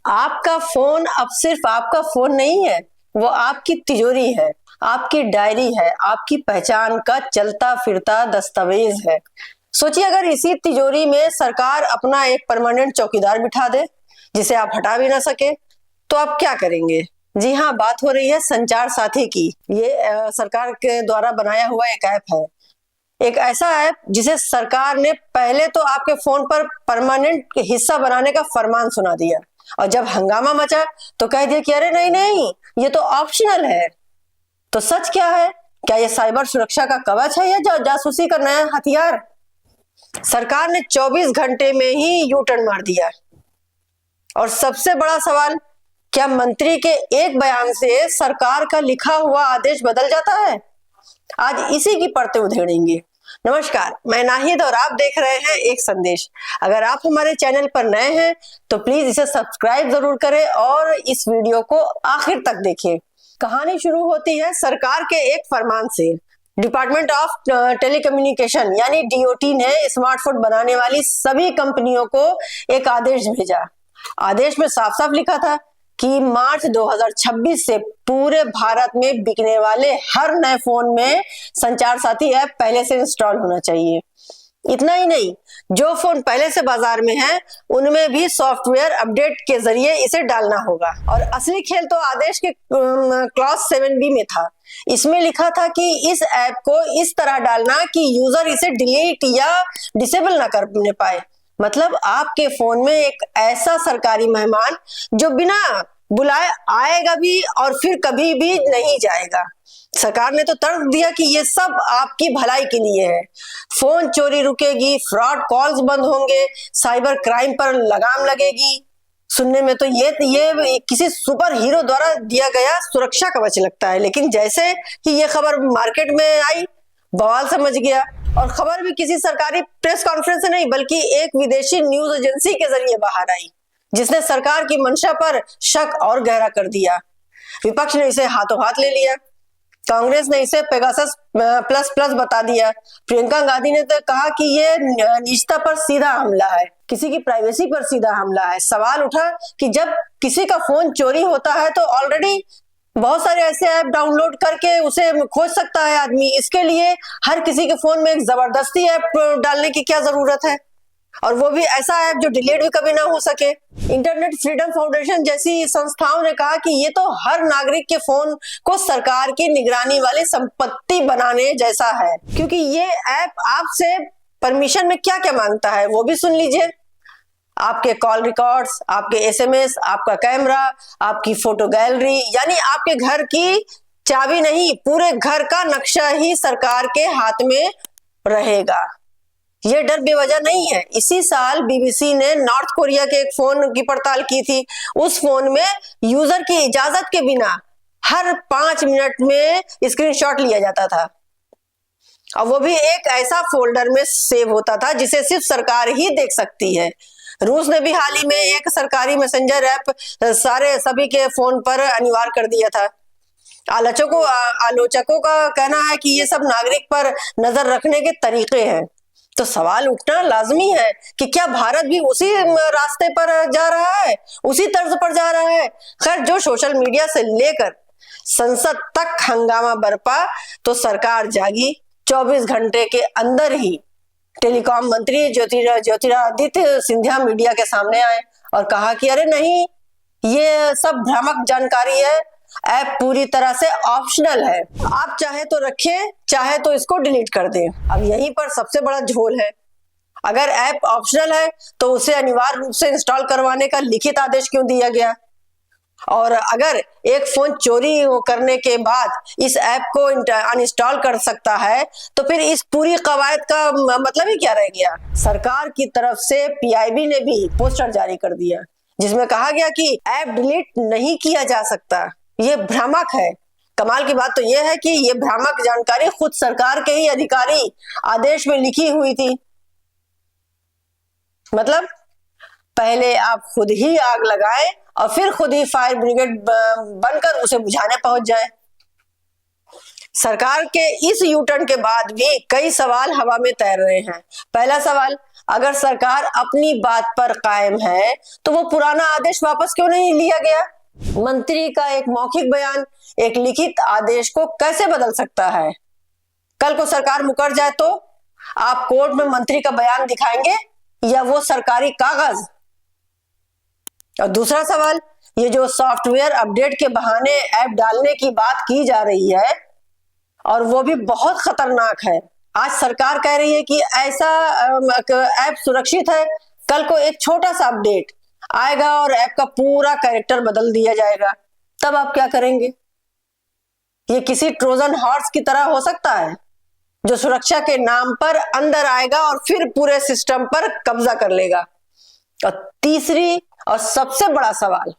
आपका फोन अब सिर्फ आपका फोन नहीं है, वो आपकी तिजोरी है, आपकी डायरी है, आपकी पहचान का चलता फिरता दस्तावेज है। सोचिए अगर इसी तिजोरी में सरकार अपना एक परमानेंट चौकीदार बिठा दे जिसे आप हटा भी ना सके, तो आप क्या करेंगे? जी हाँ, बात हो रही है संचार साथी की। ये सरकार के द्वारा बनाया हुआ एक ऐप है, एक ऐसा ऐप जिसे सरकार ने पहले तो आपके फोन पर परमानेंट हिस्सा बनाने का फरमान सुना दिया, और जब हंगामा मचा तो कह दिया कि अरे नहीं नहीं, ये तो ऑप्शनल है। तो सच क्या है? क्या ये साइबर सुरक्षा का कवच है या जासूसी का नया हथियार? सरकार ने 24 घंटे में ही यू टर्न मार दिया। और सबसे बड़ा सवाल, क्या मंत्री के एक बयान से सरकार का लिखा हुआ आदेश बदल जाता है? आज इसी की परतें उधेड़ेंगे। नमस्कार, मैं नाहिद और आप देख रहे हैं एक संदेश। अगर आप हमारे चैनल पर नए हैं तो प्लीज इसे सब्सक्राइब जरूर करें और इस वीडियो को आखिर तक देखें। कहानी शुरू होती है सरकार के एक फरमान से। डिपार्टमेंट ऑफ टेलीकम्युनिकेशन यानी डीओटी ने स्मार्टफोन बनाने वाली सभी कंपनियों को एक आदेश भेजा। आदेश में साफ साफ लिखा था कि मार्च 2026 से पूरे भारत में बिकने वाले हर नए फोन में संचार साथी ऐप पहले से इंस्टॉल होना चाहिए। इतना ही नहीं, जो फोन पहले से बाजार में है उनमें भी सॉफ्टवेयर अपडेट के जरिए इसे डालना होगा। और असली खेल तो आदेश के क्लॉज 7B में था। इसमें लिखा था कि इस ऐप को इस तरह डालना कि यूजर इसे डिलीट या डिसेबल ना कर पाए। मतलब आपके फोन में एक ऐसा सरकारी मेहमान जो बिना बुलाए आएगा भी और फिर कभी भी नहीं जाएगा। सरकार ने तो तर्क दिया कि ये सब आपकी भलाई के लिए है। फोन चोरी रुकेगी, फ्रॉड कॉल्स बंद होंगे, साइबर क्राइम पर लगाम लगेगी। सुनने में तो ये किसी सुपर हीरो द्वारा दिया गया सुरक्षा कवच लगता है, लेकिन जैसे ही ये खबर मार्केट में आई बवाल समझ गया। और खबर भी किसी सरकारी प्रेस कॉन्फ्रेंस से नहीं बल्कि एक विदेशी न्यूज एजेंसी के जरिए बाहर आई, जिसने सरकार की मंशा पर शक और गहरा कर दिया। विपक्ष ने इसे हाथों हाथ ले लिया। कांग्रेस ने इसे पेगासस प्लस प्लस बता दिया। प्रियंका गांधी ने तो कहा कि ये निजता पर सीधा हमला है, किसी की प्राइवेसी पर सीधा हमला है। सवाल उठा कि जब किसी का फोन चोरी होता है तो ऑलरेडी बहुत सारे ऐसे ऐप डाउनलोड करके उसे खोज सकता है आदमी। इसके लिए हर किसी के फोन में एक जबरदस्ती ऐप डालने की क्या जरूरत है? और वो भी ऐसा ऐप जो डिलीट भी कभी ना हो सके। इंटरनेट फ्रीडम फाउंडेशन जैसी संस्थाओं ने कहा कि ये तो हर नागरिक के फोन को सरकार की निगरानी वाली संपत्ति बनाने जैसा है, क्योंकि ये ऐप आपसे परमिशन में क्या क्या मांगता है वो भी सुन लीजिए। आपके कॉल रिकॉर्ड्स, आपके एसएमएस, आपका कैमरा, आपकी फोटो गैलरी, यानी आपके घर की चाबी नहीं, पूरे घर का नक्शा ही सरकार के हाथ में रहेगा। ये डर बेवजह नहीं है। इसी साल बीबीसी ने नॉर्थ कोरिया के एक फोन की पड़ताल की थी। उस फोन में यूजर की इजाजत के बिना हर 5 मिनट में स्क्रीनशॉट लिया जाता था, और वो भी एक ऐसा फोल्डर में सेव होता था जिसे सिर्फ सरकार ही देख सकती है। रूस ने भी हाल ही में एक सरकारी मैसेंजर ऐप सभी के फोन पर अनिवार्य कर दिया था। आलोचकों का कहना है कि ये सब नागरिक पर नजर रखने के तरीके हैं। तो सवाल उठना लाजमी है कि क्या भारत भी उसी रास्ते पर जा रहा है, उसी तर्ज पर जा रहा है? खैर, जो सोशल मीडिया से लेकर संसद तक हंगामा बरपा तो सरकार जागी। 24 घंटे के अंदर ही टेलीकॉम मंत्री ज्योतिरादित्य सिंधिया मीडिया के सामने आए और कहा कि अरे नहीं, ये सब भ्रामक जानकारी है, ऐप पूरी तरह से ऑप्शनल है, आप चाहे तो रखें, चाहे तो इसको डिलीट कर दें। अब यहीं पर सबसे बड़ा झोल है। अगर ऐप ऑप्शनल है तो उसे अनिवार्य रूप से इंस्टॉल करवाने का लिखित आदेश क्यों दिया गया? और अगर एक फोन चोरी करने के बाद इस ऐप को अनइंस्टॉल कर सकता है तो फिर इस पूरी कवायद का मतलब ही क्या रह गया? सरकार की तरफ से पीआईबी ने भी पोस्टर जारी कर दिया जिसमें कहा गया कि ऐप डिलीट नहीं किया जा सकता, ये भ्रामक है। कमाल की बात तो यह है कि ये भ्रामक जानकारी खुद सरकार के ही अधिकारी आदेश में लिखी हुई थी। मतलब पहले आप खुद ही आग लगाएं और फिर खुद ही फायर ब्रिगेड बनकर उसे बुझाने पहुंच जाए। सरकार के इस यूटर्न के बाद भी कई सवाल हवा में तैर रहे हैं। पहला सवाल, अगर सरकार अपनी बात पर कायम है तो वो पुराना आदेश वापस क्यों नहीं लिया गया? मंत्री का एक मौखिक बयान एक लिखित आदेश को कैसे बदल सकता है? कल को सरकार मुकर जाए तो आप कोर्ट में मंत्री का बयान दिखाएंगे या वो सरकारी कागज? और दूसरा सवाल, ये जो सॉफ्टवेयर अपडेट के बहाने ऐप डालने की बात की जा रही है और वो भी बहुत खतरनाक है। आज सरकार कह रही है कि ऐसा ऐप सुरक्षित है, कल को एक छोटा सा अपडेट आएगा और ऐप का पूरा कैरेक्टर बदल दिया जाएगा, तब आप क्या करेंगे? ये किसी ट्रोजन हॉर्स की तरह हो सकता है जो सुरक्षा के नाम पर अंदर आएगा और फिर पूरे सिस्टम पर कब्जा कर लेगा। और तीसरी और सबसे बड़ा सवाल,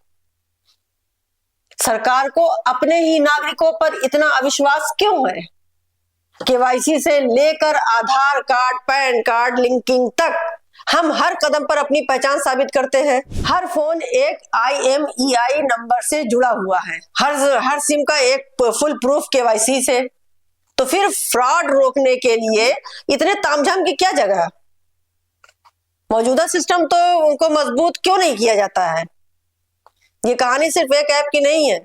सरकार को अपने ही नागरिकों पर इतना अविश्वास क्यों है? केवाईसी से लेकर आधार कार्ड, पैन कार्ड लिंकिंग तक हम हर कदम पर अपनी पहचान साबित करते हैं। हर फोन एक IMEI नंबर से जुड़ा हुआ है, हर सिम का एक फुल प्रूफ केवाईसी से। तो फिर फ्रॉड रोकने के लिए इतने तामझाम की क्या जगह? मौजूदा सिस्टम तो उनको मजबूत क्यों नहीं किया जाता है? ये कहानी सिर्फ एक ऐप की नहीं है,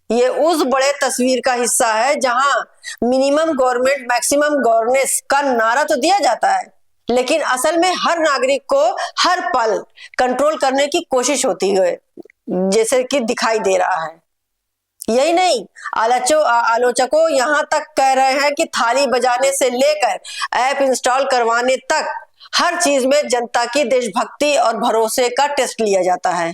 ये उस बड़े तस्वीर का हिस्सा है जहां मिनिमम गवर्नमेंट मैक्सिमम गवर्नेंस का नारा तो दिया जाता है, लेकिन असल में हर नागरिक को हर पल कंट्रोल करने की कोशिश होती है, जैसे कि दिखाई दे रहा है। यही नहीं, आलोचकों यहां तक कह रहे हैं कि थाली बजाने से लेकर ऐप इंस्टॉल करवाने तक हर चीज में जनता की देशभक्ति और भरोसे का टेस्ट लिया जाता है।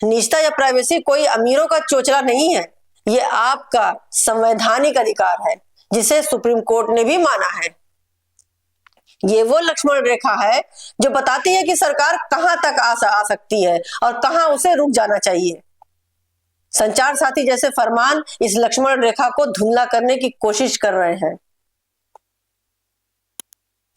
निजता या प्राइवेसी कोई अमीरों का चोचला नहीं है, ये आपका संवैधानिक अधिकार है जिसे सुप्रीम कोर्ट ने भी माना है। ये वो लक्ष्मण रेखा है जो बताती है कि सरकार कहां तक आ सकती है और कहां उसे रुक जाना चाहिए। संचार साथी जैसे फरमान इस लक्ष्मण रेखा को धुंधला करने की कोशिश कर रहे हैं।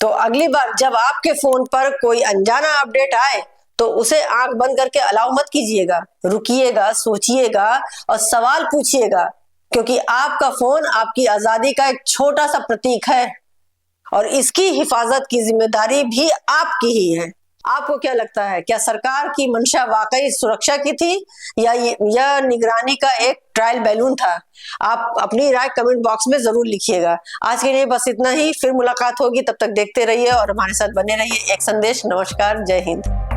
तो अगली बार जब आपके फोन पर कोई अनजाना अपडेट आए तो उसे आंख बंद करके अलाउ मत कीजिएगा, रुकिएगा, सोचिएगा और सवाल पूछिएगा, क्योंकि आपका फोन आपकी आजादी का एक छोटा सा प्रतीक है और इसकी हिफाजत की जिम्मेदारी भी आपकी ही है। आपको क्या लगता है, क्या सरकार की मंशा वाकई सुरक्षा की थी या यह निगरानी का एक ट्रायल बैलून था? आप अपनी राय कमेंट बॉक्स में जरूर लिखिएगा। आज के लिए बस इतना ही, फिर मुलाकात होगी, तब तक देखते रहिए और हमारे साथ बने रहिए। एक संदेश। नमस्कार, जय हिंद।